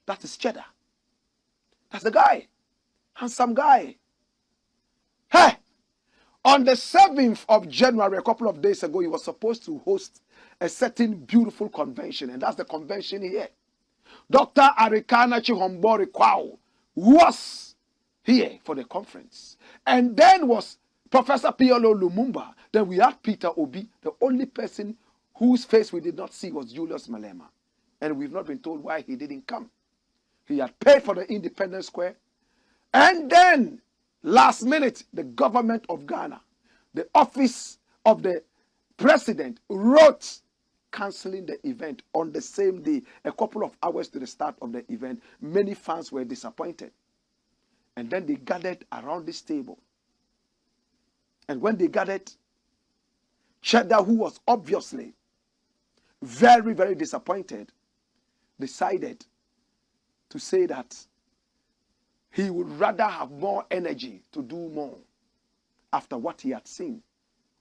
That is Cheddar. That's the guy. Handsome guy. Hey! On the 7th of January, a couple of days ago, he was supposed to host a certain beautiful convention, and that's the convention here. Dr. Arikana Chihombori Quao was here for the conference. And then was Professor PLO Lumumba. Then we had Peter Obi. The only person whose face we did not see was Julius Malema. And we've not been told why he didn't come. He had paid for the Independence Square. And then, last minute, the government of Ghana, the office of the president, wrote cancelling the event on the same day, a couple of hours to the start of the event. Many fans were disappointed. And then they gathered around this table. And when they gathered, Cheddar, who was obviously very, very disappointed, decided to say that he would rather have more energy to do more after what he had seen.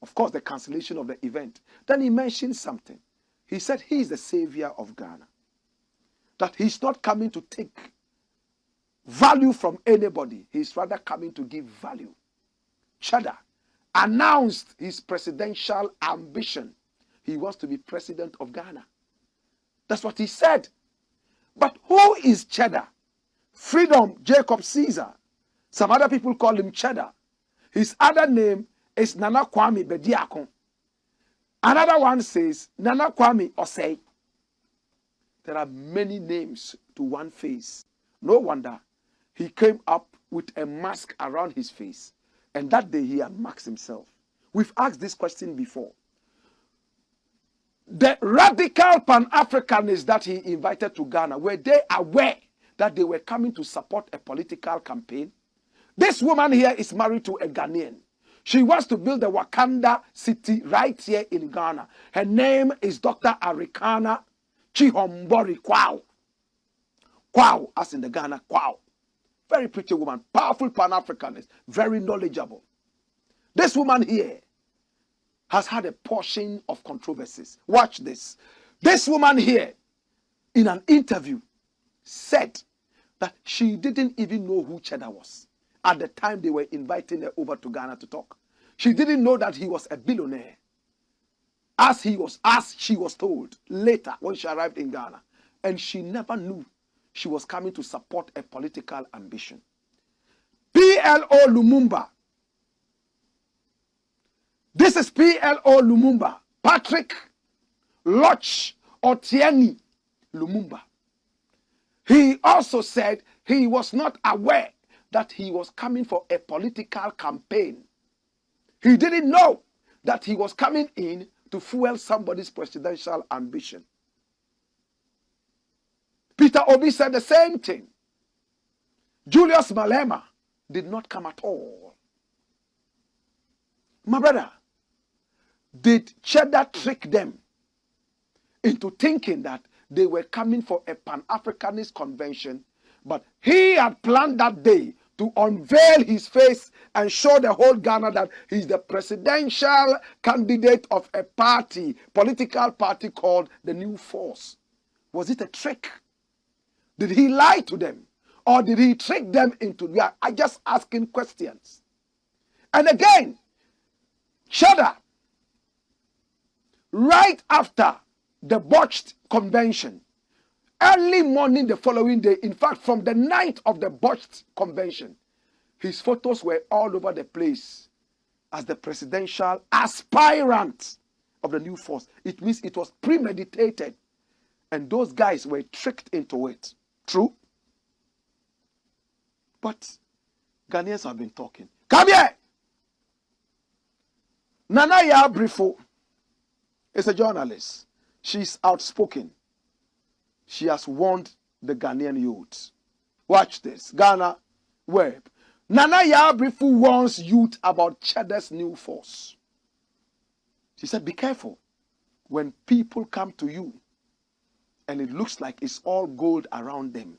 Of course, the cancellation of the event. Then he mentioned something. He said he is the savior of Ghana. That he's not coming to take value from anybody. He's rather coming to give value. Cheddar announced his presidential ambition. He wants to be president of Ghana. That's what he said. But who is Cheddar? Freedom Jacob Caesar. Some other people call him Cheddar. His other name is Nana Kwame Bediako. Another one says Nana Kwame Osei. There are many names to one face. No wonder he came up with a mask around his face. And that day he unmasked himself. We've asked this question before. The radical Pan-Africanists that he invited to Ghana, were they aware that they were coming to support a political campaign? This woman here is married to a Ghanaian. She wants to build a Wakanda city right here in Ghana. Her name is Dr. Arikana Chihombori Quao. Quao, as in the Ghana, Quao. Very pretty woman, powerful Pan-Africanist, very knowledgeable. This woman here has had a portion of controversies. Watch this. This woman here, in an interview, said that she didn't even know who Cheddar was at the time they were inviting her over to Ghana to talk. She didn't know that he was a billionaire, as she was told later when she arrived in Ghana. And she never knew she was coming to support a political ambition. PLO Lumumba. This is PLO Lumumba. Patrick Loch Otieni Lumumba. He also said he was not aware that he was coming for a political campaign. He didn't know that he was coming in to fuel somebody's presidential ambition. Peter Obi said the same thing. Julius Malema did not come at all. My brother, did Cheddar trick them into thinking that they were coming for a Pan-Africanist convention, but he had planned that day to unveil his face and show the whole Ghana that he's the presidential candidate of a party, political party called the New Force? Was it a trick? Did he lie to them? Or did he trick them into, I just asking questions. And again, Cheddar, right after the botched convention, early morning the following day, in fact, from the night of the botched convention, his photos were all over the place as the presidential aspirant of the New Force. It means it was premeditated. And those guys were tricked into it. True? But Ghanaians have been talking. Come here! Nana Yabrifo is a journalist. She's outspoken. She has warned the Ghanaian youth. Watch this. Ghana Web. Nana Yabrifo warns youth about Cheddar's New Force. She said, be careful when people come to you and it looks like it's all gold around them.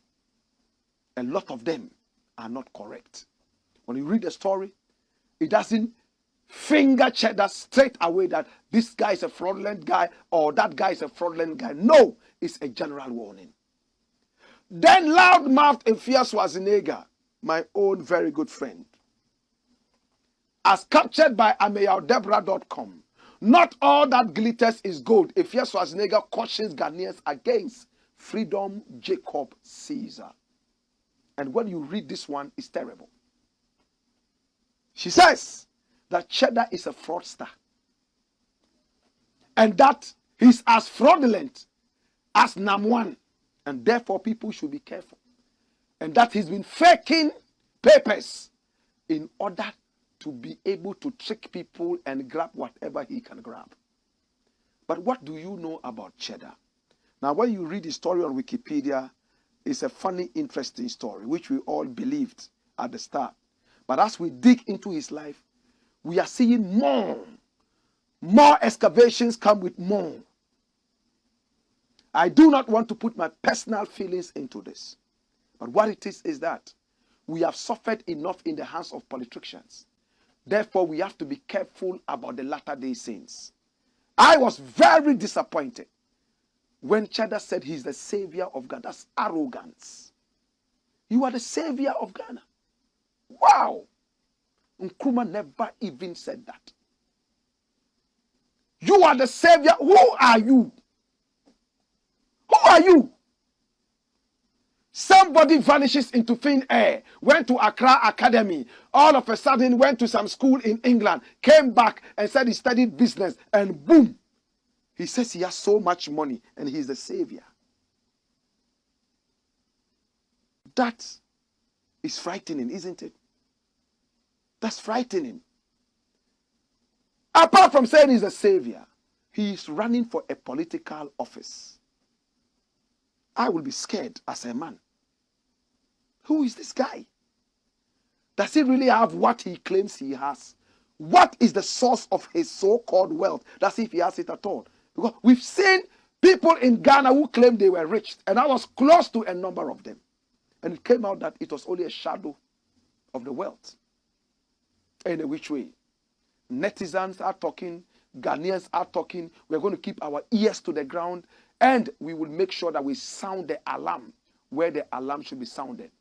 A lot of them are not correct. When you read the story, it doesn't finger Cheddar straight away that this guy is a fraudulent guy or that guy is a fraudulent guy. No, it's a general warning. Then loudmouthed Efia Schwarzenegger, my own very good friend, as captured by AmeyaDebra.com. Not all that glitters is gold. Efia Schwarzenegger cautions Ghanaians against Freedom Jacob Caesar. And when you read this one, it's terrible. She says that Cheddar is a fraudster. And that he's as fraudulent as Namwan. And therefore people should be careful. And that he's been faking papers in order to be able to trick people and grab whatever he can grab. But what do you know about Cheddar? Now, when you read the story on Wikipedia, it's a funny, interesting story, which we all believed at the start. But as we dig into his life, we are seeing more. More excavations come with more. I do not want to put my personal feelings into this. But what it is that we have suffered enough in the hands of politicians. Therefore, we have to be careful about the latter-day saints. I was very disappointed when Cheddar said he's the savior of Ghana. That's arrogance. You are the savior of Ghana. Wow. Nkrumah never even said that. You are the savior. Who are you? Who are you? Somebody vanishes into thin air, went to Accra Academy, all of a sudden went to some school in England, came back and said he studied business, and boom, he says he has so much money and he's the savior. That is frightening, isn't it? That's frightening. Apart from saying he's a savior, he is running for a political office. I will be scared as a man. Who is this guy? Does he really have what he claims he has? What is the source of his so-called wealth? That's if he has it at all. Because we've seen people in Ghana who claimed they were rich, and I was close to a number of them. And it came out that it was only a shadow of the wealth. In a which way? Netizens are talking, Ghanaians are talking. We're going to keep our ears to the ground, and we will make sure that we sound the alarm where the alarm should be sounded.